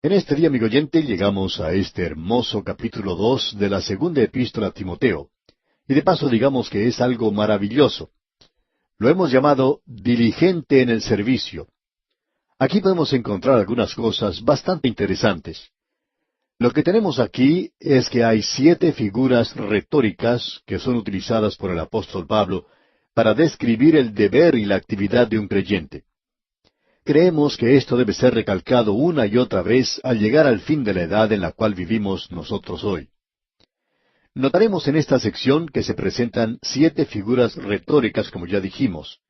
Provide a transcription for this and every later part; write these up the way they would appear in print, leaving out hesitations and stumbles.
En este día, amigo oyente, llegamos a este hermoso capítulo 2 de la segunda epístola a Timoteo. Y de paso digamos que es algo maravilloso. Lo hemos llamado diligente en el servicio. Aquí podemos encontrar algunas cosas bastante interesantes. Lo que tenemos aquí es que hay 7 figuras retóricas que son utilizadas por el apóstol Pablo para describir el deber y la actividad de un creyente. Creemos que esto debe ser recalcado una y otra vez al llegar al fin de la edad en la cual vivimos nosotros hoy. Notaremos en esta sección que se presentan 7 figuras retóricas, como ya dijimos.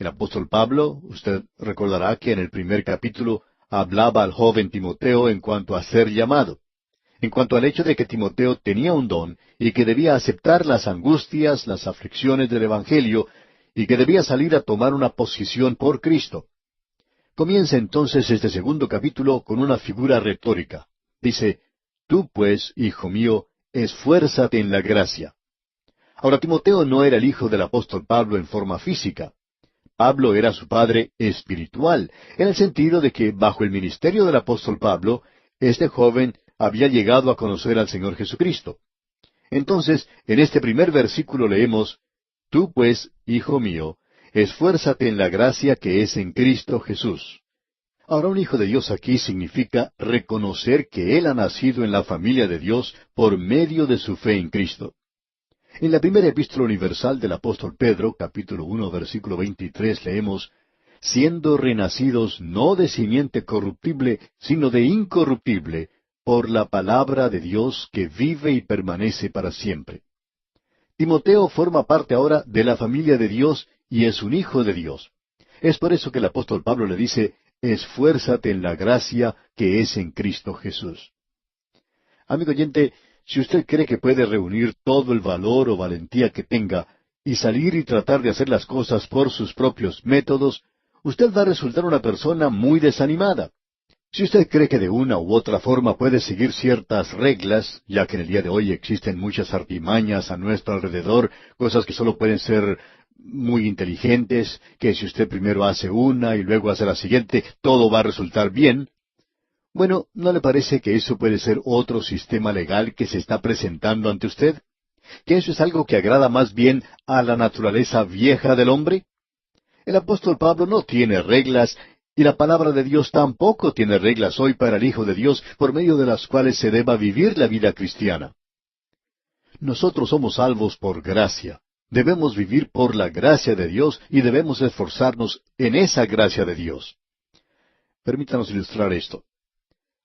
El apóstol Pablo, usted recordará que en el primer capítulo hablaba al joven Timoteo en cuanto a ser llamado, en cuanto al hecho de que Timoteo tenía un don y que debía aceptar las angustias, las aflicciones del Evangelio, y que debía salir a tomar una posición por Cristo. Comienza entonces este segundo capítulo con una figura retórica. Dice, «Tú pues, hijo mío, esfuérzate en la gracia». Ahora, Timoteo no era el hijo del apóstol Pablo en forma física. Pablo era su padre espiritual, en el sentido de que bajo el ministerio del apóstol Pablo, este joven había llegado a conocer al Señor Jesucristo. Entonces, en este primer versículo leemos, «Tú pues, hijo mío, esfuérzate en la gracia que es en Cristo Jesús». Ahora, un hijo de Dios aquí significa reconocer que él ha nacido en la familia de Dios por medio de su fe en Cristo. En la primera epístola universal del apóstol Pedro, capítulo 1, versículo 23, leemos, «Siendo renacidos no de simiente corruptible, sino de incorruptible, por la palabra de Dios que vive y permanece para siempre». Timoteo forma parte ahora de la familia de Dios y es un hijo de Dios. Es por eso que el apóstol Pablo le dice, «Esfuérzate en la gracia que es en Cristo Jesús». Amigo oyente, si usted cree que puede reunir todo el valor o valentía que tenga y salir y tratar de hacer las cosas por sus propios métodos, usted va a resultar una persona muy desanimada. Si usted cree que de una u otra forma puede seguir ciertas reglas, ya que en el día de hoy existen muchas artimañas a nuestro alrededor, cosas que solo pueden ser muy inteligentes, que si usted primero hace una y luego hace la siguiente, todo va a resultar bien. Bueno, ¿no le parece que eso puede ser otro sistema legal que se está presentando ante usted? ¿Que eso es algo que agrada más bien a la naturaleza vieja del hombre? El apóstol Pablo no tiene reglas, y la palabra de Dios tampoco tiene reglas hoy para el Hijo de Dios por medio de las cuales se deba vivir la vida cristiana. Nosotros somos salvos por gracia. Debemos vivir por la gracia de Dios y debemos esforzarnos en esa gracia de Dios. Permítanos ilustrar esto.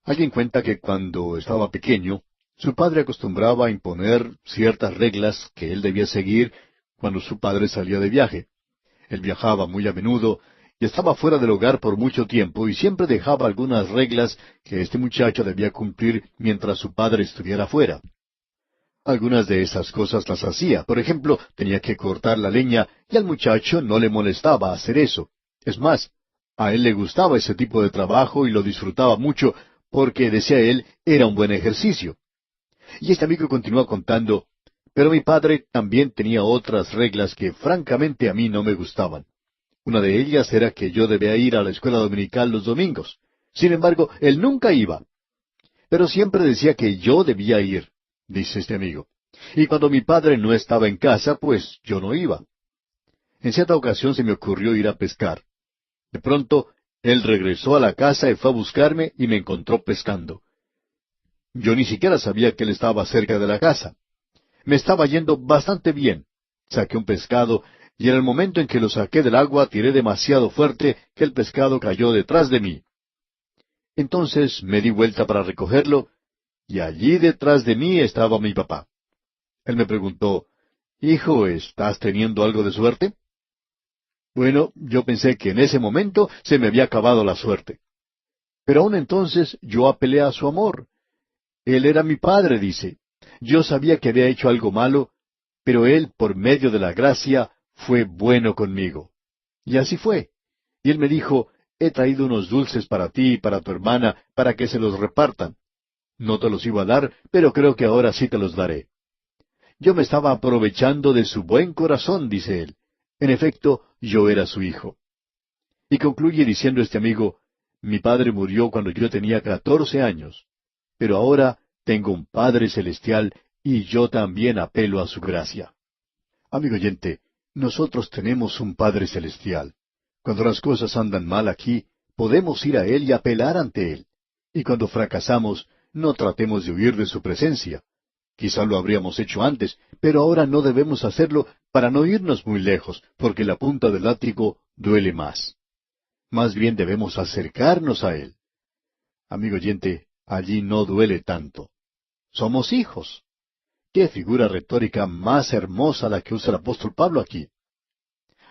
Alguien cuenta que cuando estaba pequeño, su padre acostumbraba a imponer ciertas reglas que él debía seguir cuando su padre salía de viaje. Él viajaba muy a menudo y estaba fuera del hogar por mucho tiempo y siempre dejaba algunas reglas que este muchacho debía cumplir mientras su padre estuviera fuera. Algunas de esas cosas las hacía. Por ejemplo, tenía que cortar la leña y al muchacho no le molestaba hacer eso. Es más, a él le gustaba ese tipo de trabajo y lo disfrutaba mucho porque, decía él, era un buen ejercicio. Y este amigo continúa contando, pero mi padre también tenía otras reglas que francamente a mí no me gustaban. Una de ellas era que yo debía ir a la escuela dominical los domingos. Sin embargo, él nunca iba. Pero siempre decía que yo debía ir, dice este amigo. Y cuando mi padre no estaba en casa, pues yo no iba. En cierta ocasión se me ocurrió ir a pescar. De pronto, él regresó a la casa y fue a buscarme y me encontró pescando. Yo ni siquiera sabía que él estaba cerca de la casa. Me estaba yendo bastante bien. Saqué un pescado y en el momento en que lo saqué del agua tiré demasiado fuerte que el pescado cayó detrás de mí. Entonces me di vuelta para recogerlo y allí detrás de mí estaba mi papá. Él me preguntó, «Hijo, ¿estás teniendo algo de suerte?» Bueno, yo pensé que en ese momento se me había acabado la suerte. Pero aún entonces yo apelé a su amor. Él era mi padre, dice. Yo sabía que había hecho algo malo, pero él, por medio de la gracia, fue bueno conmigo. Y así fue. Y él me dijo, «He traído unos dulces para ti y para tu hermana, para que se los repartan. No te los iba a dar, pero creo que ahora sí te los daré». Yo me estaba aprovechando de su buen corazón, dice él. En efecto, yo era su hijo. Y concluye diciendo este amigo, Mi padre murió cuando yo tenía 14 años. Pero ahora tengo un Padre celestial y yo también apelo a su gracia. Amigo oyente, nosotros tenemos un Padre celestial. Cuando las cosas andan mal aquí, podemos ir a Él y apelar ante Él. Y cuando fracasamos, no tratemos de huir de su presencia. Quizá lo habríamos hecho antes, pero ahora no debemos hacerlo para no irnos muy lejos, porque la punta del látigo duele más. Más bien debemos acercarnos a Él. Amigo oyente, allí no duele tanto. Somos hijos. Qué figura retórica más hermosa la que usa el apóstol Pablo aquí.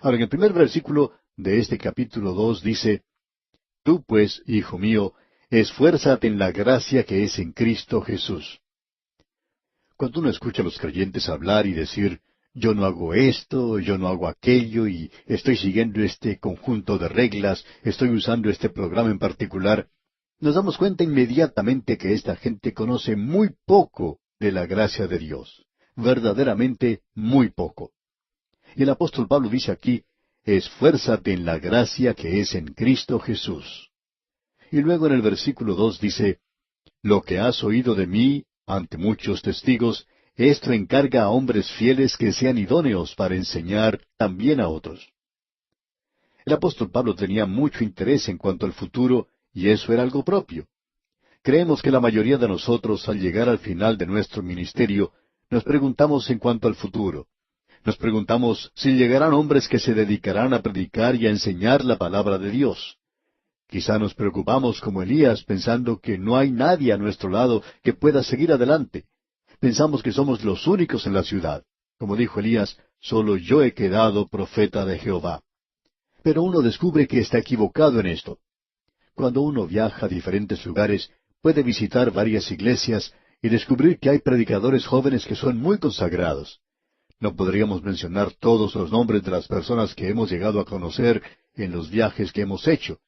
Ahora, en el primer versículo de este capítulo 2 dice, Tú pues, hijo mío, esfuérzate en la gracia que es en Cristo Jesús. Cuando uno escucha a los creyentes hablar y decir, yo no hago esto, yo no hago aquello, y estoy siguiendo este conjunto de reglas, estoy usando este programa en particular, nos damos cuenta inmediatamente que esta gente conoce muy poco de la gracia de Dios, verdaderamente muy poco. Y el apóstol Pablo dice aquí, esfuérzate en la gracia que es en Cristo Jesús. Y luego en el versículo 2 dice, lo que has oído de mí ante muchos testigos, esto encarga a hombres fieles que sean idóneos para enseñar también a otros. El apóstol Pablo tenía mucho interés en cuanto al futuro, y eso era algo propio. Creemos que la mayoría de nosotros, al llegar al final de nuestro ministerio, nos preguntamos en cuanto al futuro. Nos preguntamos si llegarán hombres que se dedicarán a predicar y a enseñar la palabra de Dios. Quizá nos preocupamos como Elías, pensando que no hay nadie a nuestro lado que pueda seguir adelante. Pensamos que somos los únicos en la ciudad. Como dijo Elías, solo yo he quedado profeta de Jehová. Pero uno descubre que está equivocado en esto. Cuando uno viaja a diferentes lugares, puede visitar varias iglesias y descubrir que hay predicadores jóvenes que son muy consagrados. No podríamos mencionar todos los nombres de las personas que hemos llegado a conocer en los viajes que hemos hecho.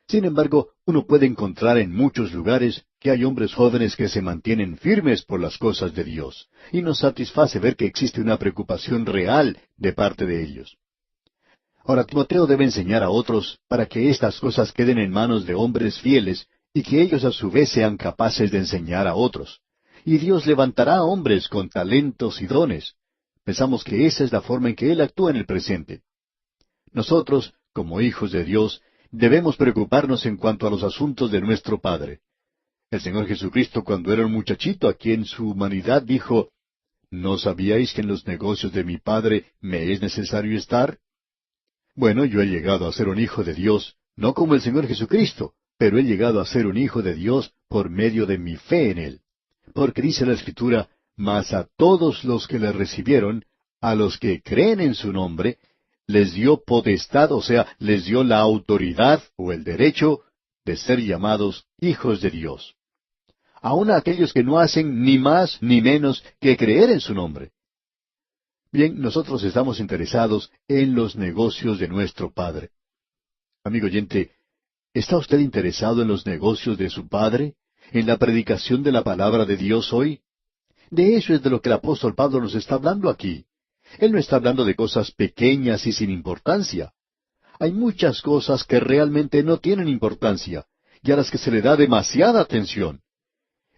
Sin embargo, uno puede encontrar en muchos lugares que hay hombres jóvenes que se mantienen firmes por las cosas de Dios, y nos satisface ver que existe una preocupación real de parte de ellos. Ahora, Timoteo debe enseñar a otros para que estas cosas queden en manos de hombres fieles y que ellos a su vez sean capaces de enseñar a otros. Y Dios levantará a hombres con talentos y dones. Pensamos que esa es la forma en que Él actúa en el presente. Nosotros, como hijos de Dios, debemos preocuparnos en cuanto a los asuntos de nuestro Padre. El Señor Jesucristo, cuando era un muchachito aquí en su humanidad, dijo, ¿no sabíais que en los negocios de mi Padre me es necesario estar? Bueno, yo he llegado a ser un hijo de Dios, no como el Señor Jesucristo, pero he llegado a ser un hijo de Dios por medio de mi fe en Él. Porque dice la Escritura, mas a todos los que le recibieron, a los que creen en su nombre, les dio potestad, o sea, les dio la autoridad o el derecho de ser llamados hijos de Dios. Aun a aquellos que no hacen ni más ni menos que creer en su nombre. Bien, nosotros estamos interesados en los negocios de nuestro Padre. Amigo oyente, ¿está usted interesado en los negocios de su Padre? ¿En la predicación de la palabra de Dios hoy? De eso es de lo que el apóstol Pablo nos está hablando aquí. Él no está hablando de cosas pequeñas y sin importancia. Hay muchas cosas que realmente no tienen importancia, y a las que se le da demasiada atención.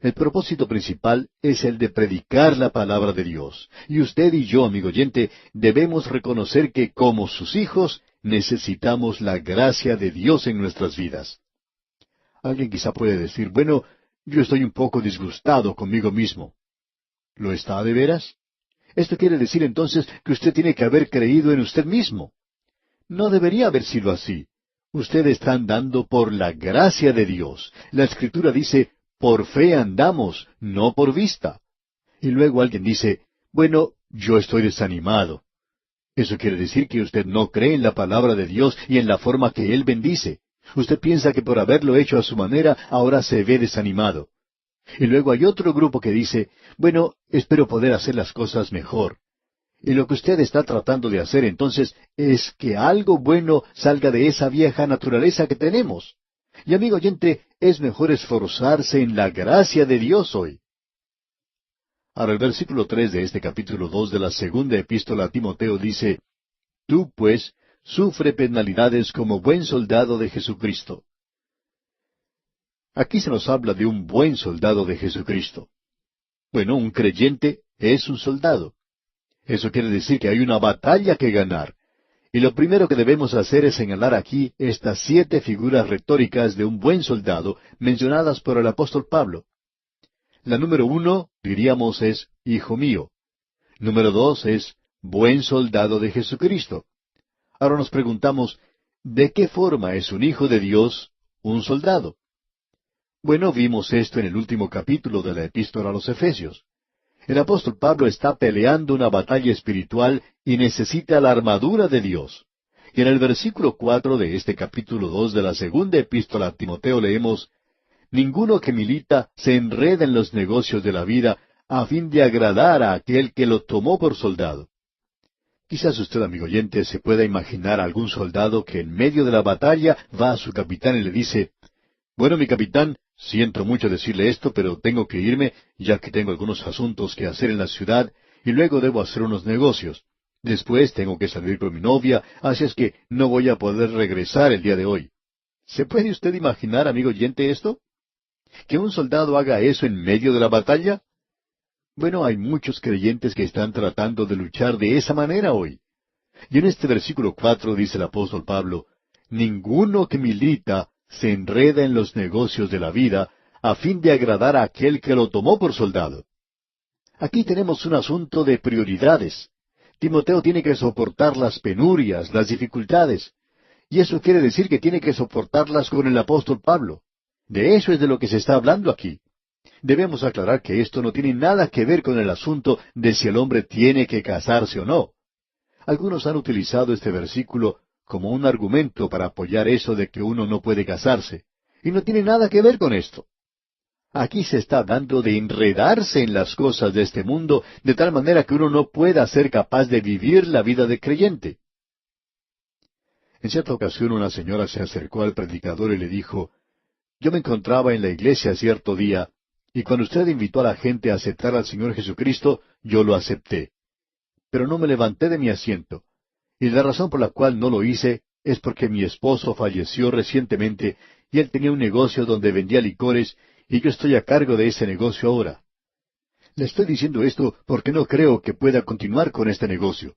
El propósito principal es el de predicar la palabra de Dios. Y usted y yo, amigo oyente, debemos reconocer que como sus hijos necesitamos la gracia de Dios en nuestras vidas. Alguien quizá puede decir, bueno, yo estoy un poco disgustado conmigo mismo. ¿Lo está de veras? Esto quiere decir entonces que usted tiene que haber creído en usted mismo. No debería haber sido así. Usted está andando por la gracia de Dios. La Escritura dice, por fe andamos, no por vista. Y luego alguien dice, bueno, yo estoy desanimado. Eso quiere decir que usted no cree en la palabra de Dios y en la forma que Él bendice. Usted piensa que por haberlo hecho a su manera, ahora se ve desanimado. Y luego hay otro grupo que dice, bueno, espero poder hacer las cosas mejor. Y lo que usted está tratando de hacer entonces es que algo bueno salga de esa vieja naturaleza que tenemos. Y amigo oyente, es mejor esforzarse en la gracia de Dios hoy. Ahora el versículo 3 de este capítulo 2 de la segunda epístola a Timoteo dice, Tú, pues, sufre penalidades como buen soldado de Jesucristo. Aquí se nos habla de un buen soldado de Jesucristo. Bueno, un creyente es un soldado. Eso quiere decir que hay una batalla que ganar. Y lo primero que debemos hacer es señalar aquí estas 7 figuras retóricas de un buen soldado mencionadas por el apóstol Pablo. La número 1, diríamos, es hijo mío. Número 2 es buen soldado de Jesucristo. Ahora nos preguntamos, ¿de qué forma es un hijo de Dios un soldado? Bueno, vimos esto en el último capítulo de la Epístola a los Efesios. El apóstol Pablo está peleando una batalla espiritual y necesita la armadura de Dios. Y en el versículo 4 de este capítulo 2 de la segunda Epístola a Timoteo leemos, «Ninguno que milita se enreda en los negocios de la vida a fin de agradar a aquel que lo tomó por soldado». Quizás usted, amigo oyente, se pueda imaginar a algún soldado que en medio de la batalla va a su capitán y le dice, «Bueno, mi capitán, siento mucho decirle esto, pero tengo que irme, ya que tengo algunos asuntos que hacer en la ciudad, y luego debo hacer unos negocios. Después tengo que salir con mi novia, así es que no voy a poder regresar el día de hoy». ¿Se puede usted imaginar, amigo oyente, esto? ¿Que un soldado haga eso en medio de la batalla? Bueno, hay muchos creyentes que están tratando de luchar de esa manera hoy. Y en este versículo 4 dice el apóstol Pablo, «Ninguno que milita se enreda en los negocios de la vida, a fin de agradar a aquel que lo tomó por soldado». Aquí tenemos un asunto de prioridades. Timoteo tiene que soportar las penurias, las dificultades. Y eso quiere decir que tiene que soportarlas con el apóstol Pablo. De eso es de lo que se está hablando aquí. Debemos aclarar que esto no tiene nada que ver con el asunto de si el hombre tiene que casarse o no. Algunos han utilizado este versículo como un argumento para apoyar eso de que uno no puede casarse. Y no tiene nada que ver con esto. Aquí se está dando de enredarse en las cosas de este mundo de tal manera que uno no pueda ser capaz de vivir la vida de creyente. En cierta ocasión una señora se acercó al predicador y le dijo, «Yo me encontraba en la iglesia cierto día, y cuando usted invitó a la gente a aceptar al Señor Jesucristo, yo lo acepté. Pero no me levanté de mi asiento. Y la razón por la cual no lo hice es porque mi esposo falleció recientemente y él tenía un negocio donde vendía licores y yo estoy a cargo de ese negocio ahora. Le estoy diciendo esto porque no creo que pueda continuar con este negocio.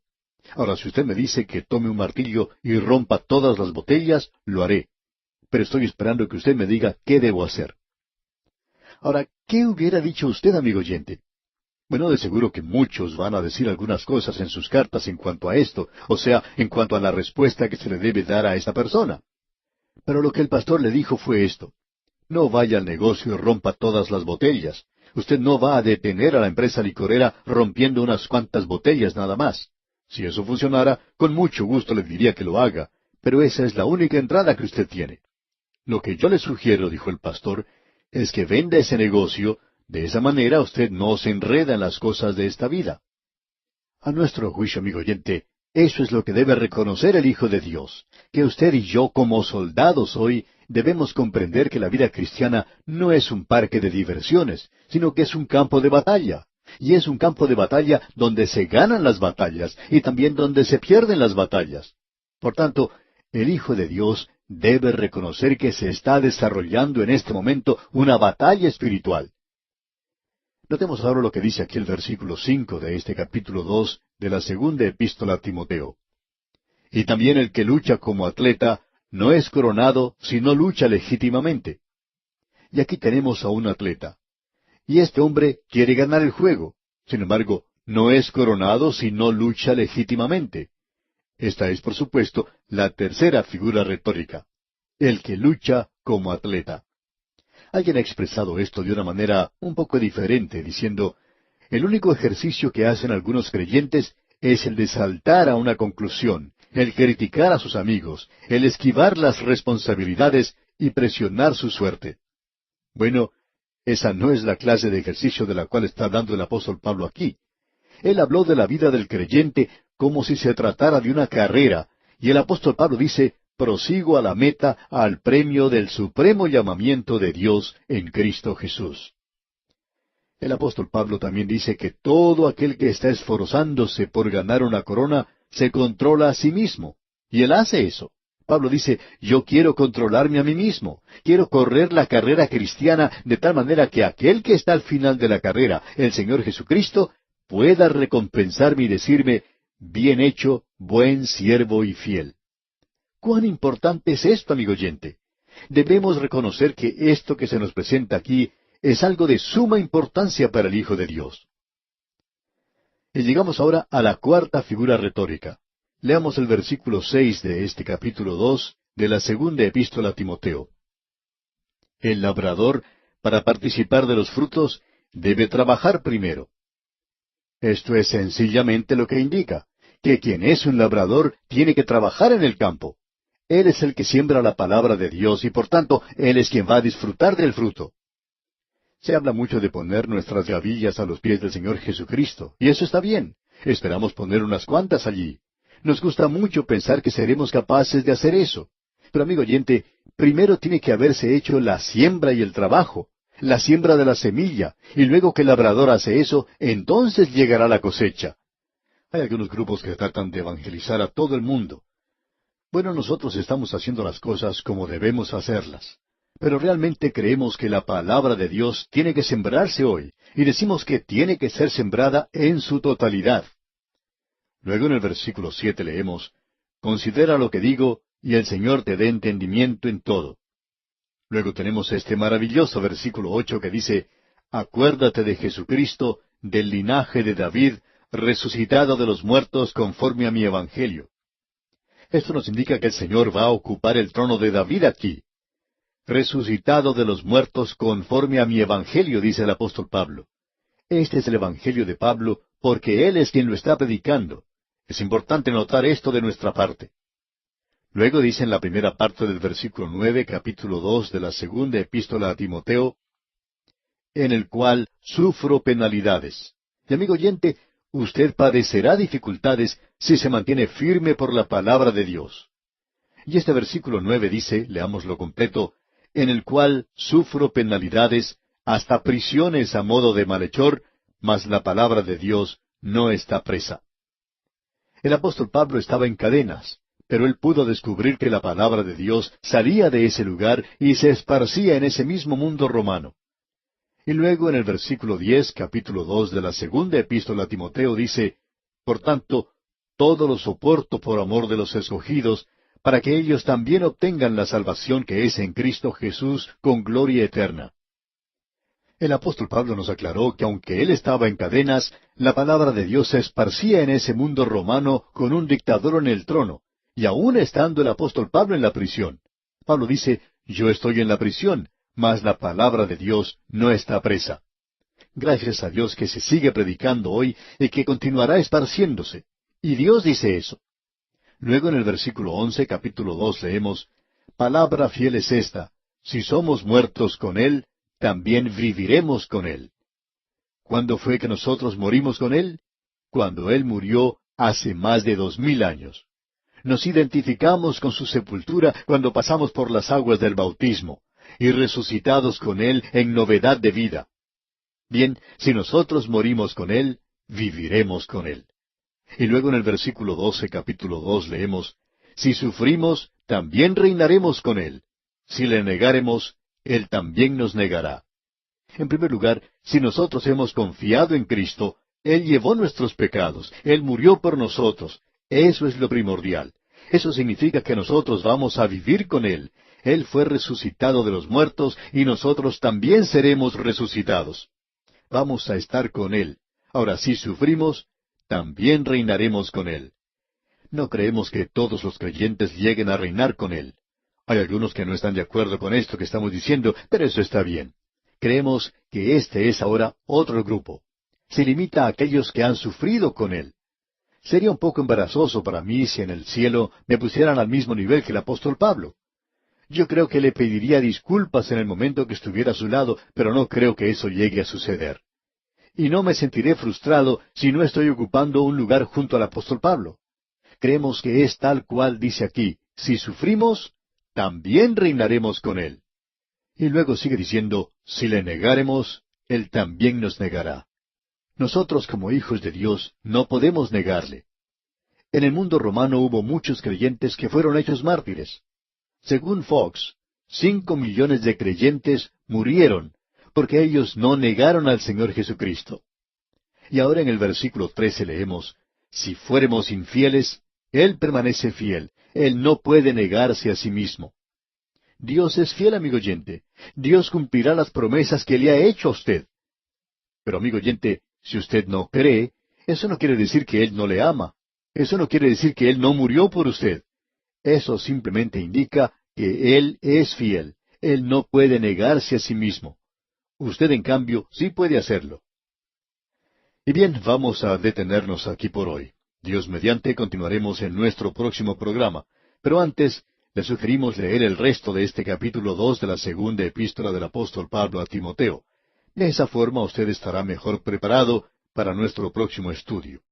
Ahora, si usted me dice que tome un martillo y rompa todas las botellas, lo haré. Pero estoy esperando que usted me diga qué debo hacer». Ahora, ¿qué hubiera dicho usted, amigo oyente? Bueno, de seguro que muchos van a decir algunas cosas en sus cartas en cuanto a esto, o sea, en cuanto a la respuesta que se le debe dar a esta persona. Pero lo que el pastor le dijo fue esto: no vaya al negocio y rompa todas las botellas. Usted no va a detener a la empresa licorera rompiendo unas cuantas botellas nada más. Si eso funcionara, con mucho gusto le diría que lo haga, pero esa es la única entrada que usted tiene. Lo que yo le sugiero, dijo el pastor, es que venda ese negocio. De esa manera usted no se enreda en las cosas de esta vida. A nuestro juicio, amigo oyente, eso es lo que debe reconocer el Hijo de Dios, que usted y yo como soldados hoy debemos comprender que la vida cristiana no es un parque de diversiones, sino que es un campo de batalla. Y es un campo de batalla donde se ganan las batallas y también donde se pierden las batallas. Por tanto, el Hijo de Dios debe reconocer que se está desarrollando en este momento una batalla espiritual. Notemos ahora lo que dice aquí el versículo 5 de este capítulo 2 de la segunda epístola a Timoteo. «Y también el que lucha como atleta no es coronado si no lucha legítimamente». Y aquí tenemos a un atleta. Y este hombre quiere ganar el juego. Sin embargo, no es coronado si no lucha legítimamente. Esta es, por supuesto, la tercera figura retórica: el que lucha como atleta. Alguien ha expresado esto de una manera un poco diferente, diciendo, el único ejercicio que hacen algunos creyentes es el de saltar a una conclusión, el criticar a sus amigos, el esquivar las responsabilidades y presionar su suerte. Bueno, esa no es la clase de ejercicio de la cual está hablando el apóstol Pablo aquí. Él habló de la vida del creyente como si se tratara de una carrera, y el apóstol Pablo dice, prosigo a la meta, al premio del supremo llamamiento de Dios en Cristo Jesús. El apóstol Pablo también dice que todo aquel que está esforzándose por ganar una corona se controla a sí mismo. Y él hace eso. Pablo dice, yo quiero controlarme a mí mismo, quiero correr la carrera cristiana de tal manera que aquel que está al final de la carrera, el Señor Jesucristo, pueda recompensarme y decirme, bien hecho, buen siervo y fiel. ¿Cuán importante es esto, amigo oyente? Debemos reconocer que esto que se nos presenta aquí es algo de suma importancia para el Hijo de Dios. Y llegamos ahora a la cuarta figura retórica. Leamos el versículo 6 de este capítulo 2 de la segunda epístola a Timoteo. El labrador, para participar de los frutos, debe trabajar primero. Esto es sencillamente lo que indica, que quien es un labrador tiene que trabajar en el campo. Él es el que siembra la palabra de Dios y por tanto Él es quien va a disfrutar del fruto. Se habla mucho de poner nuestras gavillas a los pies del Señor Jesucristo, y eso está bien. Esperamos poner unas cuantas allí. Nos gusta mucho pensar que seremos capaces de hacer eso. Pero amigo oyente, primero tiene que haberse hecho la siembra y el trabajo, la siembra de la semilla, y luego que el labrador hace eso, entonces llegará la cosecha. Hay algunos grupos que tratan de evangelizar a todo el mundo. Bueno, nosotros estamos haciendo las cosas como debemos hacerlas. Pero realmente creemos que la palabra de Dios tiene que sembrarse hoy, y decimos que tiene que ser sembrada en su totalidad. Luego en el versículo 7 leemos, considera lo que digo, y el Señor te dé entendimiento en todo. Luego tenemos este maravilloso versículo 8 que dice, acuérdate de Jesucristo, del linaje de David, resucitado de los muertos conforme a mi evangelio. Esto nos indica que el Señor va a ocupar el trono de David aquí. Resucitado de los muertos conforme a mi evangelio, dice el apóstol Pablo. Este es el evangelio de Pablo porque él es quien lo está predicando. Es importante notar esto de nuestra parte. Luego dice en la primera parte del versículo 9, capítulo 2 de la segunda epístola a Timoteo, en el cual sufro penalidades. Y amigo oyente, usted padecerá dificultades si se mantiene firme por la palabra de Dios. Y este versículo 9 dice, leámoslo completo, en el cual sufro penalidades, hasta prisiones a modo de malhechor, mas la palabra de Dios no está presa. El apóstol Pablo estaba en cadenas, pero él pudo descubrir que la palabra de Dios salía de ese lugar y se esparcía en ese mismo mundo romano. Y luego en el versículo 10, capítulo 2 de la segunda epístola a Timoteo dice, por tanto, todo lo soporto por amor de los escogidos, para que ellos también obtengan la salvación que es en Cristo Jesús con gloria eterna. El apóstol Pablo nos aclaró que aunque él estaba en cadenas, la palabra de Dios se esparcía en ese mundo romano con un dictador en el trono, y aún estando el apóstol Pablo en la prisión. Pablo dice, yo estoy en la prisión, mas la palabra de Dios no está presa. Gracias a Dios que se sigue predicando hoy y que continuará esparciéndose. Y Dios dice eso. Luego en el versículo 11, capítulo 2, leemos, palabra fiel es esta, si somos muertos con Él, también viviremos con Él. ¿Cuándo fue que nosotros morimos con Él? Cuando Él murió hace más de 2000 años. Nos identificamos con su sepultura cuando pasamos por las aguas del bautismo, y resucitados con Él en novedad de vida. Bien, si nosotros morimos con Él, viviremos con Él. Y luego en el versículo 12, capítulo 2, leemos, si sufrimos, también reinaremos con Él. Si le negáremos, Él también nos negará. En primer lugar, si nosotros hemos confiado en Cristo, Él llevó nuestros pecados, Él murió por nosotros. Eso es lo primordial. Eso significa que nosotros vamos a vivir con Él. Él fue resucitado de los muertos y nosotros también seremos resucitados. Vamos a estar con Él. Ahora, si sufrimos, también reinaremos con Él. No creemos que todos los creyentes lleguen a reinar con Él. Hay algunos que no están de acuerdo con esto que estamos diciendo, pero eso está bien. Creemos que este es ahora otro grupo. Se limita a aquellos que han sufrido con Él. Sería un poco embarazoso para mí si en el cielo me pusieran al mismo nivel que el apóstol Pablo. Yo creo que le pediría disculpas en el momento que estuviera a su lado, pero no creo que eso llegue a suceder. Y no me sentiré frustrado si no estoy ocupando un lugar junto al apóstol Pablo. Creemos que es tal cual dice aquí, si sufrimos, también reinaremos con Él. Y luego sigue diciendo, si le negáremos, Él también nos negará. Nosotros como hijos de Dios no podemos negarle. En el mundo romano hubo muchos creyentes que fueron hechos mártires. Según Fox, 5 millones de creyentes murieron porque ellos no negaron al Señor Jesucristo. Y ahora en el versículo 13 leemos, si fuéremos infieles, Él permanece fiel, Él no puede negarse a sí mismo. Dios es fiel, amigo oyente. Dios cumplirá las promesas que le ha hecho a usted. Pero, amigo oyente, si usted no cree, eso no quiere decir que Él no le ama. Eso no quiere decir que Él no murió por usted. Eso simplemente indica que Él es fiel. Él no puede negarse a sí mismo. Usted, en cambio, sí puede hacerlo. Y bien, vamos a detenernos aquí por hoy. Dios mediante continuaremos en nuestro próximo programa. Pero antes, le sugerimos leer el resto de este capítulo 2 de la segunda epístola del apóstol Pablo a Timoteo. De esa forma usted estará mejor preparado para nuestro próximo estudio.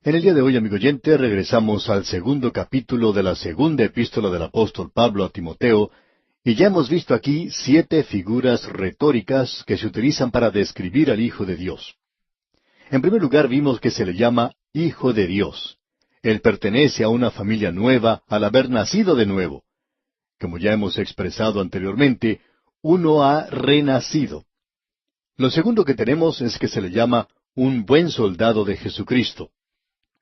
En el día de hoy, amigo oyente, regresamos al segundo capítulo de la segunda epístola del apóstol Pablo a Timoteo, y ya hemos visto aquí 7 figuras retóricas que se utilizan para describir al Hijo de Dios. En primer lugar, vimos que se le llama Hijo de Dios. Él pertenece a una familia nueva al haber nacido de nuevo. Como ya hemos expresado anteriormente, uno ha renacido. Lo segundo que tenemos es que se le llama un buen soldado de Jesucristo.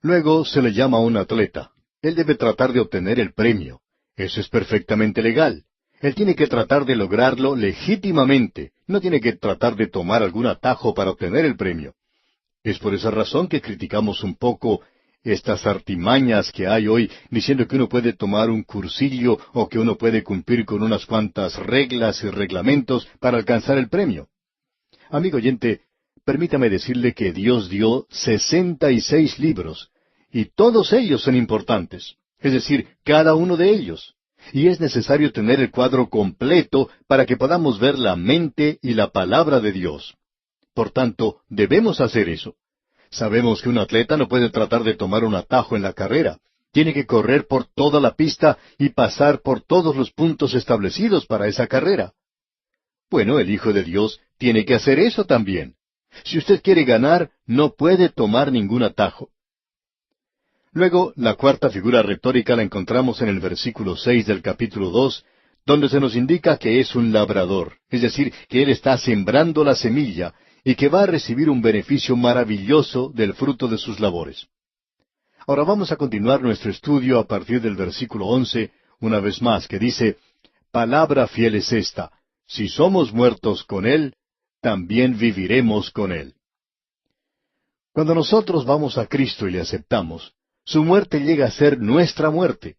Luego se le llama un atleta. Él debe tratar de obtener el premio. Eso es perfectamente legal. Él tiene que tratar de lograrlo legítimamente. No tiene que tratar de tomar algún atajo para obtener el premio. Es por esa razón que criticamos un poco estas artimañas que hay hoy, diciendo que uno puede tomar un cursillo o que uno puede cumplir con unas cuantas reglas y reglamentos para alcanzar el premio. Amigo oyente, permítame decirle que Dios dio 66 libros, y todos ellos son importantes, es decir, cada uno de ellos. Y es necesario tener el cuadro completo para que podamos ver la mente y la palabra de Dios. Por tanto, debemos hacer eso. Sabemos que un atleta no puede tratar de tomar un atajo en la carrera. Tiene que correr por toda la pista y pasar por todos los puntos establecidos para esa carrera. Bueno, el Hijo de Dios tiene que hacer eso también. Si usted quiere ganar, no puede tomar ningún atajo. Luego, la cuarta figura retórica la encontramos en el versículo 6 del capítulo 2, donde se nos indica que es un labrador, es decir, que él está sembrando la semilla y que va a recibir un beneficio maravilloso del fruto de sus labores. Ahora vamos a continuar nuestro estudio a partir del versículo 11, una vez más, que dice, palabra fiel es esta, si somos muertos con Él, también viviremos con Él. Cuando nosotros vamos a Cristo y le aceptamos, su muerte llega a ser nuestra muerte.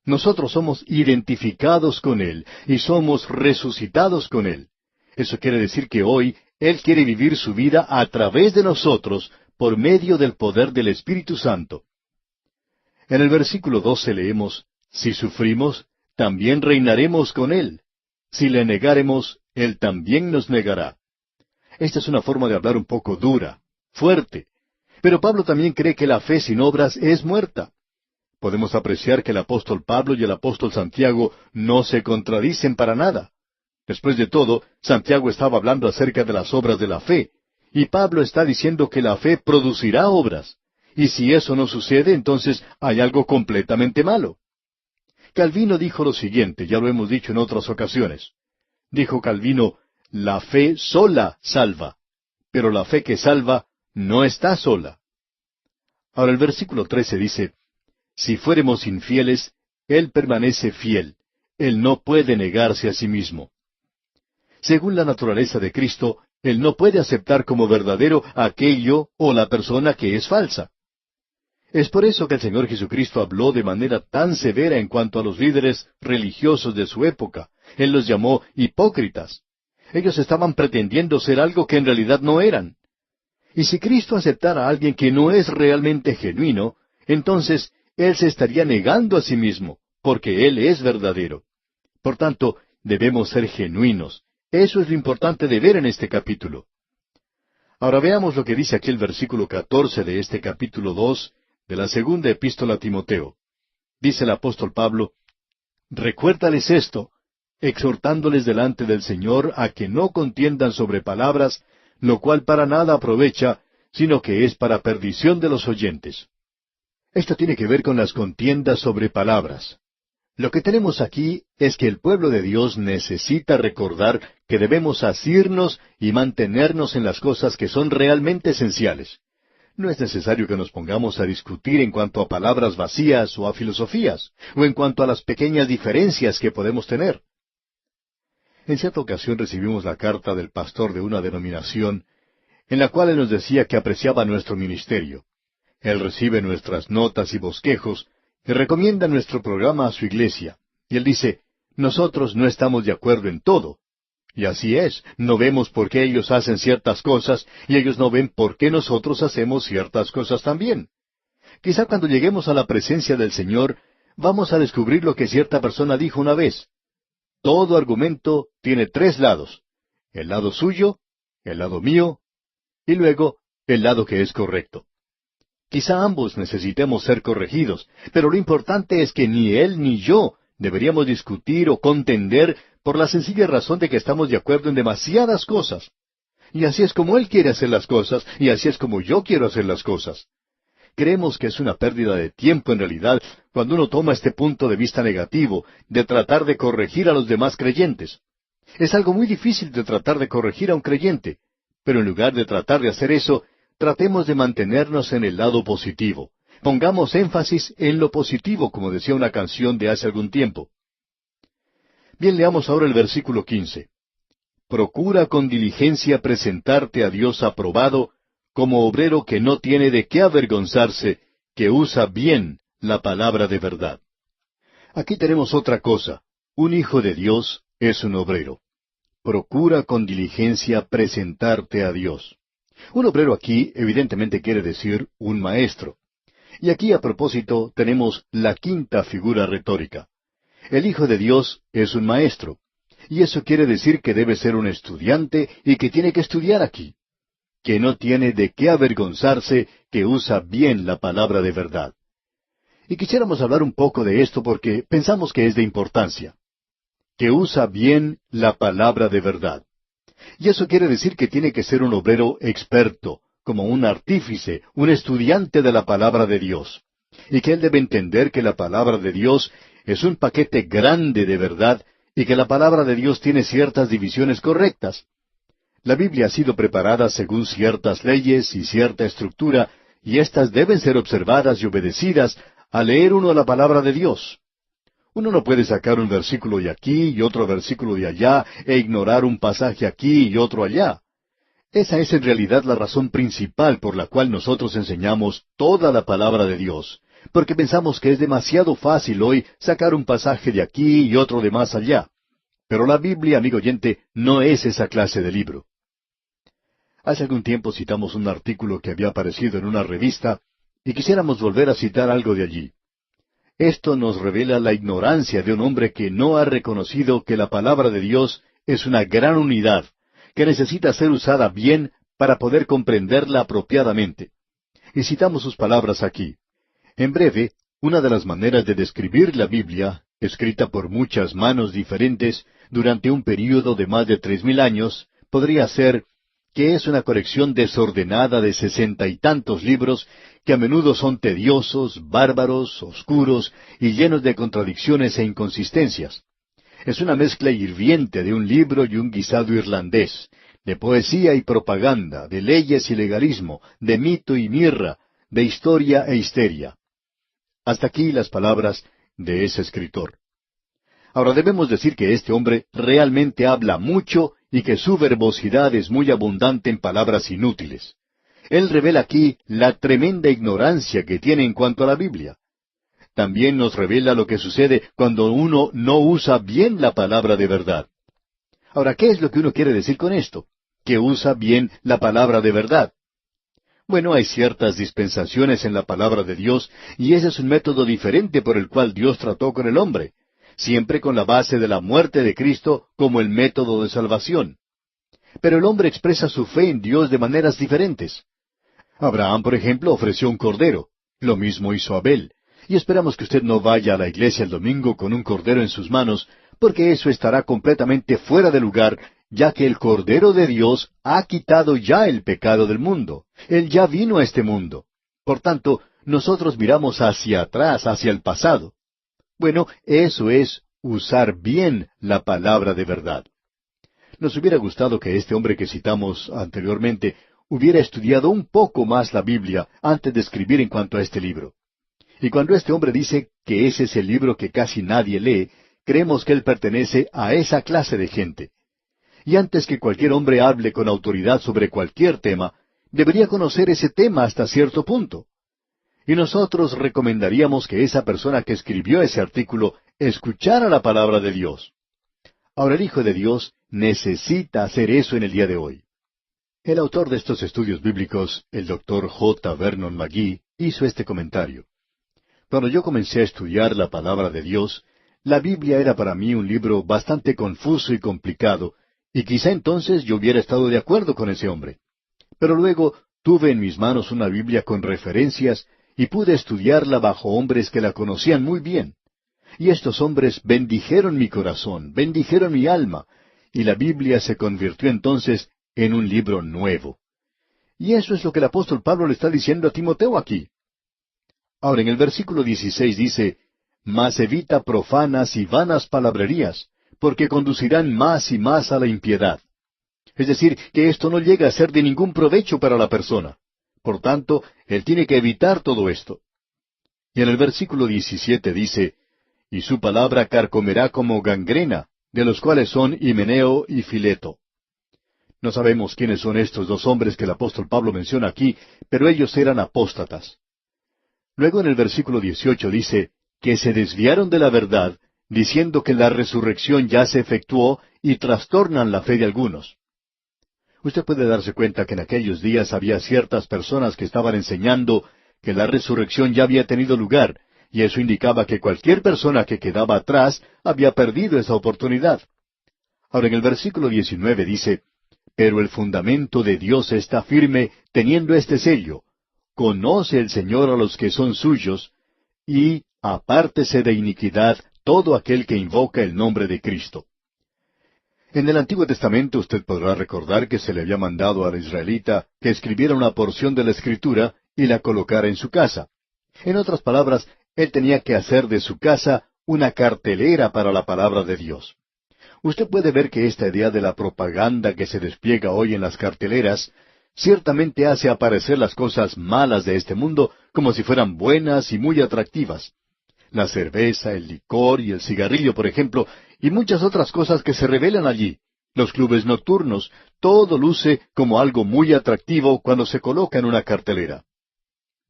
Nosotros somos identificados con Él y somos resucitados con Él. Eso quiere decir que hoy Él quiere vivir su vida a través de nosotros por medio del poder del Espíritu Santo. En el versículo 12 leemos, si sufrimos, también reinaremos con Él. Si le negáremos, Él también nos negará. Esta es una forma de hablar un poco dura, fuerte. Pero Pablo también cree que la fe sin obras es muerta. Podemos apreciar que el apóstol Pablo y el apóstol Santiago no se contradicen para nada. Después de todo, Santiago estaba hablando acerca de las obras de la fe, y Pablo está diciendo que la fe producirá obras. Y si eso no sucede, entonces hay algo completamente malo. Calvino dijo lo siguiente, ya lo hemos dicho en otras ocasiones. Dijo Calvino, la fe sola salva, pero la fe que salva no está sola. Ahora el versículo 13 dice, si fuéremos infieles, Él permanece fiel. Él no puede negarse a sí mismo. Según la naturaleza de Cristo, Él no puede aceptar como verdadero aquello o la persona que es falsa. Es por eso que el Señor Jesucristo habló de manera tan severa en cuanto a los líderes religiosos de su época. Él los llamó hipócritas. Ellos estaban pretendiendo ser algo que en realidad no eran. Y si Cristo aceptara a alguien que no es realmente genuino, entonces Él se estaría negando a sí mismo, porque Él es verdadero. Por tanto, debemos ser genuinos. Eso es lo importante de ver en este capítulo. Ahora veamos lo que dice aquí el versículo 14 de este capítulo 2 de la segunda epístola a Timoteo. Dice el apóstol Pablo, recuérdales esto, exhortándoles delante del Señor a que no contiendan sobre palabras, lo cual para nada aprovecha, sino que es para perdición de los oyentes. Esto tiene que ver con las contiendas sobre palabras. Lo que tenemos aquí es que el pueblo de Dios necesita recordar que debemos asirnos y mantenernos en las cosas que son realmente esenciales. No es necesario que nos pongamos a discutir en cuanto a palabras vacías o a filosofías, o en cuanto a las pequeñas diferencias que podemos tener. En cierta ocasión recibimos la carta del pastor de una denominación, en la cual él nos decía que apreciaba nuestro ministerio. Él recibe nuestras notas y bosquejos, y recomienda nuestro programa a su iglesia. Y él dice, nosotros no estamos de acuerdo en todo. Y así es, no vemos por qué ellos hacen ciertas cosas, y ellos no ven por qué nosotros hacemos ciertas cosas también. Quizá cuando lleguemos a la presencia del Señor, vamos a descubrir lo que cierta persona dijo una vez. Todo argumento tiene tres lados: el lado suyo, el lado mío, y luego el lado que es correcto. Quizá ambos necesitemos ser corregidos, pero lo importante es que ni él ni yo deberíamos discutir o contender por la sencilla razón de que estamos de acuerdo en demasiadas cosas. Y así es como él quiere hacer las cosas, y así es como yo quiero hacer las cosas. Creemos que es una pérdida de tiempo en realidad cuando uno toma este punto de vista negativo de tratar de corregir a los demás creyentes. Es algo muy difícil de tratar de corregir a un creyente, pero en lugar de tratar de hacer eso, tratemos de mantenernos en el lado positivo. Pongamos énfasis en lo positivo, como decía una canción de hace algún tiempo. Bien, leamos ahora el versículo 15. Procura con diligencia presentarte a Dios aprobado, como obrero que no tiene de qué avergonzarse, que usa bien la palabra de verdad. Aquí tenemos otra cosa. Un hijo de Dios es un obrero. Procura con diligencia presentarte a Dios. Un obrero aquí evidentemente quiere decir un maestro. Y aquí a propósito tenemos la quinta figura retórica. El Hijo de Dios es un maestro. Y eso quiere decir que debe ser un estudiante y que tiene que estudiar aquí. Que no tiene de qué avergonzarse, que usa bien la palabra de verdad. Y quisiéramos hablar un poco de esto porque pensamos que es de importancia. Que usa bien la palabra de verdad. Y eso quiere decir que tiene que ser un obrero experto, como un artífice, un estudiante de la palabra de Dios. Y que él debe entender que la palabra de Dios es un paquete grande de verdad y que la palabra de Dios tiene ciertas divisiones correctas. La Biblia ha sido preparada según ciertas leyes y cierta estructura, y éstas deben ser observadas y obedecidas al leer uno la palabra de Dios. Uno no puede sacar un versículo de aquí y otro versículo de allá e ignorar un pasaje aquí y otro allá. Esa es en realidad la razón principal por la cual nosotros enseñamos toda la palabra de Dios, porque pensamos que es demasiado fácil hoy sacar un pasaje de aquí y otro de más allá. Pero la Biblia, amigo oyente, no es esa clase de libro. Hace algún tiempo citamos un artículo que había aparecido en una revista y quisiéramos volver a citar algo de allí. Esto nos revela la ignorancia de un hombre que no ha reconocido que la palabra de Dios es una gran unidad, que necesita ser usada bien para poder comprenderla apropiadamente. Y citamos sus palabras aquí. En breve, una de las maneras de describir la Biblia, escrita por muchas manos diferentes durante un período de más de 3000 años, podría ser que es una colección desordenada de 60 y tantos libros que a menudo son tediosos, bárbaros, oscuros y llenos de contradicciones e inconsistencias. Es una mezcla hirviente de un libro y un guisado irlandés, de poesía y propaganda, de leyes y legalismo, de mito y mirra, de historia e histeria. Hasta aquí las palabras de ese escritor. Ahora debemos decir que este hombre realmente habla mucho y que su verbosidad es muy abundante en palabras inútiles. Él revela aquí la tremenda ignorancia que tiene en cuanto a la Biblia. También nos revela lo que sucede cuando uno no usa bien la palabra de verdad. Ahora, ¿qué es lo que uno quiere decir con esto? Que usa bien la palabra de verdad. Bueno, hay ciertas dispensaciones en la palabra de Dios, y ese es un método diferente por el cual Dios trató con el hombre, siempre con la base de la muerte de Cristo como el método de salvación. Pero el hombre expresa su fe en Dios de maneras diferentes. Abraham, por ejemplo, ofreció un cordero. Lo mismo hizo Abel. Y esperamos que usted no vaya a la iglesia el domingo con un cordero en sus manos, porque eso estará completamente fuera de lugar ya que el Cordero de Dios ha quitado ya el pecado del mundo. Él ya vino a este mundo. Por tanto, nosotros miramos hacia atrás, hacia el pasado. Bueno, eso es usar bien la palabra de verdad. Nos hubiera gustado que este hombre que citamos anteriormente hubiera estudiado un poco más la Biblia antes de escribir en cuanto a este libro. Y cuando este hombre dice que ese es el libro que casi nadie lee, creemos que él pertenece a esa clase de gente. Y antes que cualquier hombre hable con autoridad sobre cualquier tema, debería conocer ese tema hasta cierto punto. Y nosotros recomendaríamos que esa persona que escribió ese artículo escuchara la palabra de Dios. Ahora el Hijo de Dios necesita hacer eso en el día de hoy. El autor de estos estudios bíblicos, el Dr. J. Vernon McGee, hizo este comentario. Cuando yo comencé a estudiar la palabra de Dios, la Biblia era para mí un libro bastante confuso y complicado, y quizá entonces yo hubiera estado de acuerdo con ese hombre. Pero luego tuve en mis manos una Biblia con referencias y pude estudiarla bajo hombres que la conocían muy bien. Y estos hombres bendijeron mi corazón, bendijeron mi alma, y la Biblia se convirtió entonces en un libro nuevo. Y eso es lo que el apóstol Pablo le está diciendo a Timoteo aquí. Ahora en el versículo 16 dice, «Mas evita profanas y vanas palabrerías, porque conducirán más y más a la impiedad». Es decir, que esto no llega a ser de ningún provecho para la persona. Por tanto, él tiene que evitar todo esto. Y en el versículo 17 dice, «Y su palabra carcomerá como gangrena, de los cuales son Himeneo y Fileto». No sabemos quiénes son estos dos hombres que el apóstol Pablo menciona aquí, pero ellos eran apóstatas. Luego en el versículo 18 dice, «que se desviaron de la verdad, diciendo que la resurrección ya se efectuó, y trastornan la fe de algunos». Usted puede darse cuenta que en aquellos días había ciertas personas que estaban enseñando que la resurrección ya había tenido lugar, y eso indicaba que cualquier persona que quedaba atrás había perdido esa oportunidad. Ahora en el versículo 19 dice, «Pero el fundamento de Dios está firme, teniendo este sello: conoce el Señor a los que son suyos, y apártese de iniquidad todo aquel que invoca el nombre de Cristo». En el Antiguo Testamento usted podrá recordar que se le había mandado al israelita que escribiera una porción de la Escritura y la colocara en su casa. En otras palabras, él tenía que hacer de su casa una cartelera para la palabra de Dios. Usted puede ver que esta idea de la propaganda que se despliega hoy en las carteleras ciertamente hace aparecer las cosas malas de este mundo como si fueran buenas y muy atractivas. La cerveza, el licor y el cigarrillo, por ejemplo, y muchas otras cosas que se revelan allí. Los clubes nocturnos, todo luce como algo muy atractivo cuando se coloca en una cartelera.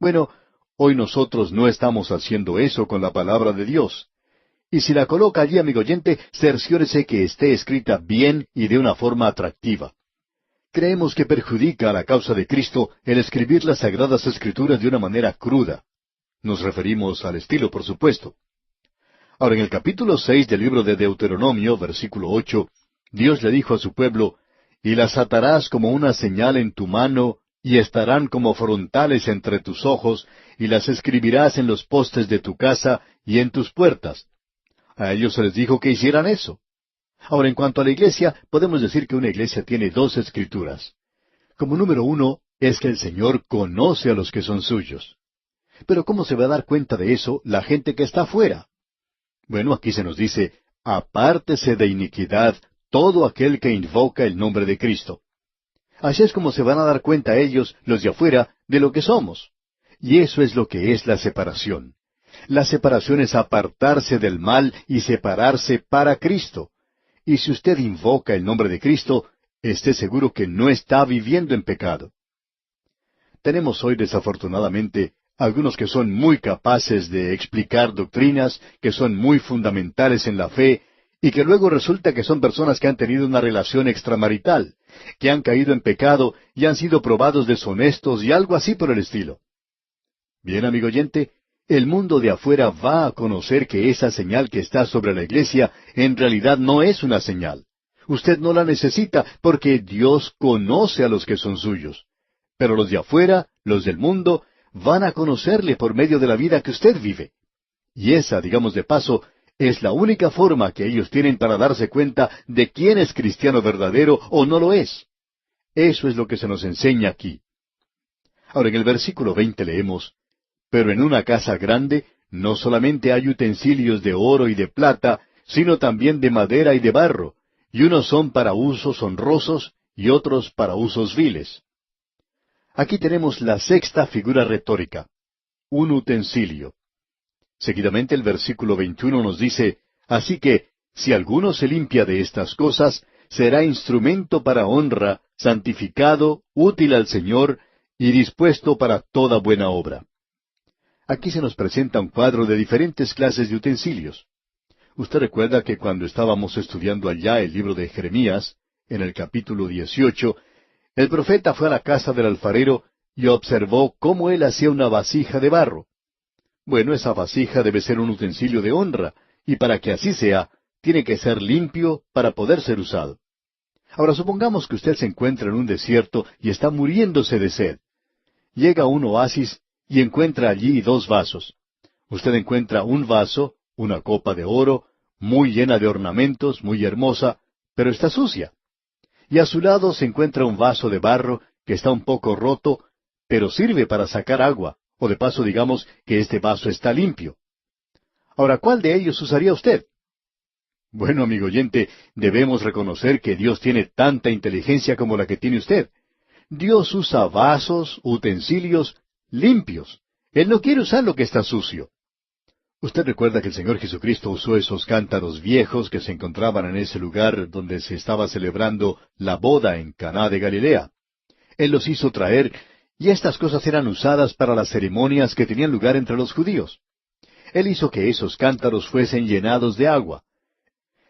Bueno, hoy nosotros no estamos haciendo eso con la palabra de Dios. Y si la coloca allí, amigo oyente, cerciórese que esté escrita bien y de una forma atractiva. Creemos que perjudica a la causa de Cristo el escribir las Sagradas Escrituras de una manera cruda. Nos referimos al estilo, por supuesto. Ahora, en el capítulo 6 del libro de Deuteronomio, versículo 8, Dios le dijo a su pueblo, «Y las atarás como una señal en tu mano, y estarán como frontales entre tus ojos, y las escribirás en los postes de tu casa y en tus puertas». A ellos se les dijo que hicieran eso. Ahora, en cuanto a la iglesia, podemos decir que una iglesia tiene dos escrituras. Como número uno, es que el Señor conoce a los que son suyos. Pero ¿cómo se va a dar cuenta de eso la gente que está afuera? Bueno, aquí se nos dice, «Apártese de iniquidad todo aquel que invoca el nombre de Cristo». Así es como se van a dar cuenta ellos, los de afuera, de lo que somos. Y eso es lo que es la separación. La separación es apartarse del mal y separarse para Cristo. Y si usted invoca el nombre de Cristo, esté seguro que no está viviendo en pecado. Tenemos hoy, desafortunadamente, algunos que son muy capaces de explicar doctrinas, que son muy fundamentales en la fe, y que luego resulta que son personas que han tenido una relación extramarital, que han caído en pecado y han sido probados deshonestos y algo así por el estilo. Bien, amigo oyente, el mundo de afuera va a conocer que esa señal que está sobre la iglesia en realidad no es una señal. Usted no la necesita porque Dios conoce a los que son suyos. Pero los de afuera, los del mundo, van a conocerle por medio de la vida que usted vive. Y esa, digamos de paso, Es la única forma que ellos tienen para darse cuenta de quién es cristiano verdadero o no lo es. Eso es lo que se nos enseña aquí. Ahora en el versículo 20 leemos, pero en una casa grande no solamente hay utensilios de oro y de plata, sino también de madera y de barro, y unos son para usos honrosos y otros para usos viles. Aquí tenemos la sexta figura retórica, un utensilio. Seguidamente el versículo 21 nos dice, así que, si alguno se limpia de estas cosas, será instrumento para honra, santificado, útil al Señor, y dispuesto para toda buena obra. Aquí se nos presenta un cuadro de diferentes clases de utensilios. Usted recuerda que cuando estábamos estudiando allá el libro de Jeremías, en el capítulo 18, el profeta fue a la casa del alfarero y observó cómo él hacía una vasija de barro. Bueno, esa vasija debe ser un utensilio de honra, y para que así sea, tiene que ser limpio para poder ser usado. Ahora supongamos que usted se encuentra en un desierto y está muriéndose de sed. Llega a un oasis y encuentra allí dos vasos. Usted encuentra un vaso, una copa de oro, muy llena de ornamentos, muy hermosa, pero está sucia. Y a su lado se encuentra un vaso de barro que está un poco roto, pero sirve para sacar agua, o de paso digamos que este vaso está limpio. Ahora, ¿cuál de ellos usaría usted? Bueno, amigo oyente, debemos reconocer que Dios tiene tanta inteligencia como la que tiene usted. Dios usa vasos, utensilios limpios. Él no quiere usar lo que está sucio. Usted recuerda que el Señor Jesucristo usó esos cántaros viejos que se encontraban en ese lugar donde se estaba celebrando la boda en Caná de Galilea. Él los hizo traer, y estas cosas eran usadas para las ceremonias que tenían lugar entre los judíos. Él hizo que esos cántaros fuesen llenados de agua.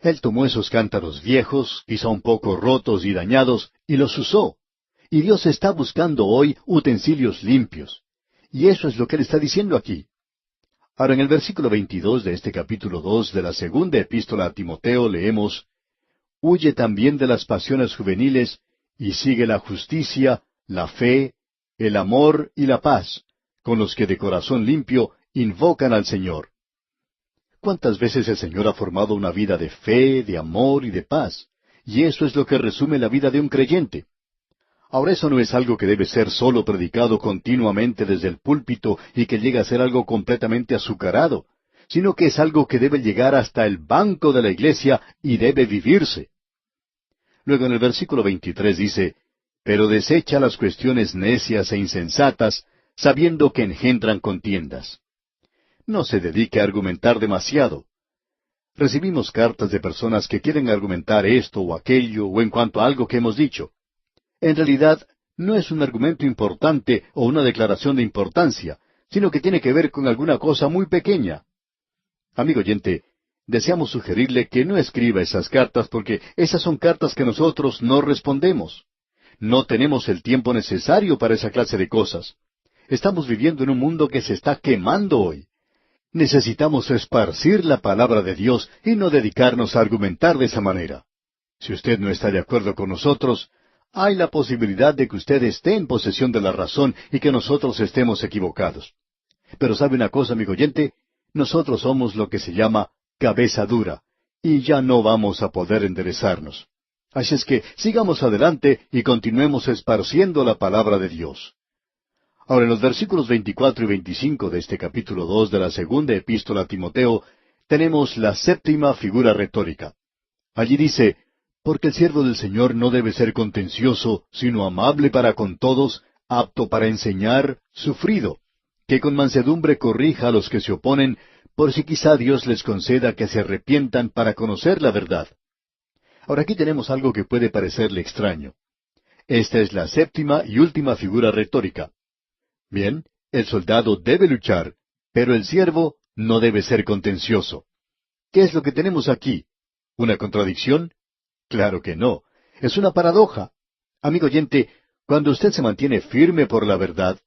Él tomó esos cántaros viejos, quizá un poco rotos y dañados, y los usó. Y Dios está buscando hoy utensilios limpios. Y eso es lo que Él está diciendo aquí. Ahora, en el versículo 22 de este capítulo 2 de la segunda epístola a Timoteo leemos, huye también de las pasiones juveniles, y sigue la justicia, la fe, el amor y la paz, con los que de corazón limpio invocan al Señor. ¿Cuántas veces el Señor ha formado una vida de fe, de amor y de paz? Y eso es lo que resume la vida de un creyente. Ahora eso no es algo que debe ser solo predicado continuamente desde el púlpito y que llega a ser algo completamente azucarado, sino que es algo que debe llegar hasta el banco de la iglesia y debe vivirse. Luego en el versículo 23 dice, pero desecha las cuestiones necias e insensatas, sabiendo que engendran contiendas. No se dedique a argumentar demasiado. Recibimos cartas de personas que quieren argumentar esto o aquello o en cuanto a algo que hemos dicho. En realidad, no es un argumento importante o una declaración de importancia, sino que tiene que ver con alguna cosa muy pequeña. Amigo oyente, deseamos sugerirle que no escriba esas cartas porque esas son cartas que nosotros no respondemos. No tenemos el tiempo necesario para esa clase de cosas. Estamos viviendo en un mundo que se está quemando hoy. Necesitamos esparcir la palabra de Dios y no dedicarnos a argumentar de esa manera. Si usted no está de acuerdo con nosotros, hay la posibilidad de que usted esté en posesión de la razón y que nosotros estemos equivocados. Pero ¿sabe una cosa, amigo oyente? Nosotros somos lo que se llama cabeza dura, y ya no vamos a poder enderezarnos. Así es que sigamos adelante y continuemos esparciendo la palabra de Dios. Ahora, en los versículos 24 y 25 de este capítulo 2 de la segunda epístola a Timoteo, tenemos la séptima figura retórica. Allí dice, porque el siervo del Señor no debe ser contencioso, sino amable para con todos, apto para enseñar, sufrido, que con mansedumbre corrija a los que se oponen, por si quizá Dios les conceda que se arrepientan para conocer la verdad. Ahora aquí tenemos algo que puede parecerle extraño. Esta es la séptima y última figura retórica. Bien, el soldado debe luchar, pero el siervo no debe ser contencioso. ¿Qué es lo que tenemos aquí? ¿Una contradicción? Claro que no. Es una paradoja. Amigo oyente, cuando usted se mantiene firme por la verdad,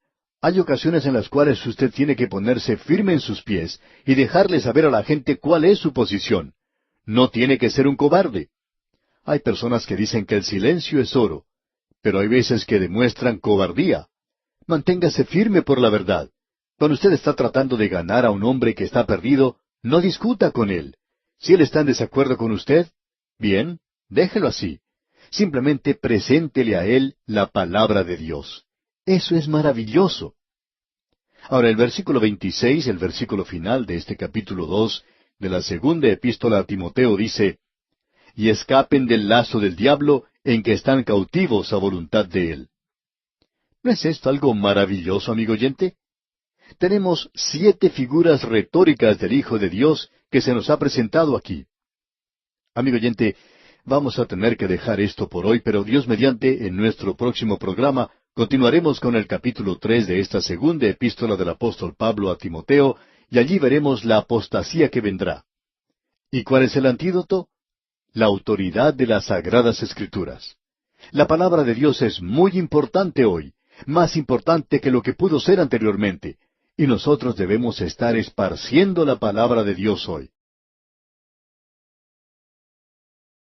hay ocasiones en las cuales usted tiene que ponerse firme en sus pies y dejarle saber a la gente cuál es su posición. No tiene que ser un cobarde. Hay personas que dicen que el silencio es oro, pero hay veces que demuestran cobardía. Manténgase firme por la verdad. Cuando usted está tratando de ganar a un hombre que está perdido, no discuta con él. Si él está en desacuerdo con usted, bien, déjelo así. Simplemente preséntele a él la palabra de Dios. Eso es maravilloso. Ahora, el versículo 26, el versículo final de este capítulo 2 de la segunda epístola a Timoteo dice, y escapen del lazo del diablo en que están cautivos a voluntad de él. ¿No es esto algo maravilloso, amigo oyente? Tenemos 7 figuras retóricas del Hijo de Dios que se nos ha presentado aquí. Amigo oyente, vamos a tener que dejar esto por hoy, pero Dios mediante, en nuestro próximo programa, continuaremos con el capítulo 3 de esta segunda epístola del apóstol Pablo a Timoteo, y allí veremos la apostasía que vendrá. ¿Y cuál es el antídoto? La autoridad de las Sagradas Escrituras. La palabra de Dios es muy importante hoy, más importante que lo que pudo ser anteriormente, y nosotros debemos estar esparciendo la palabra de Dios hoy.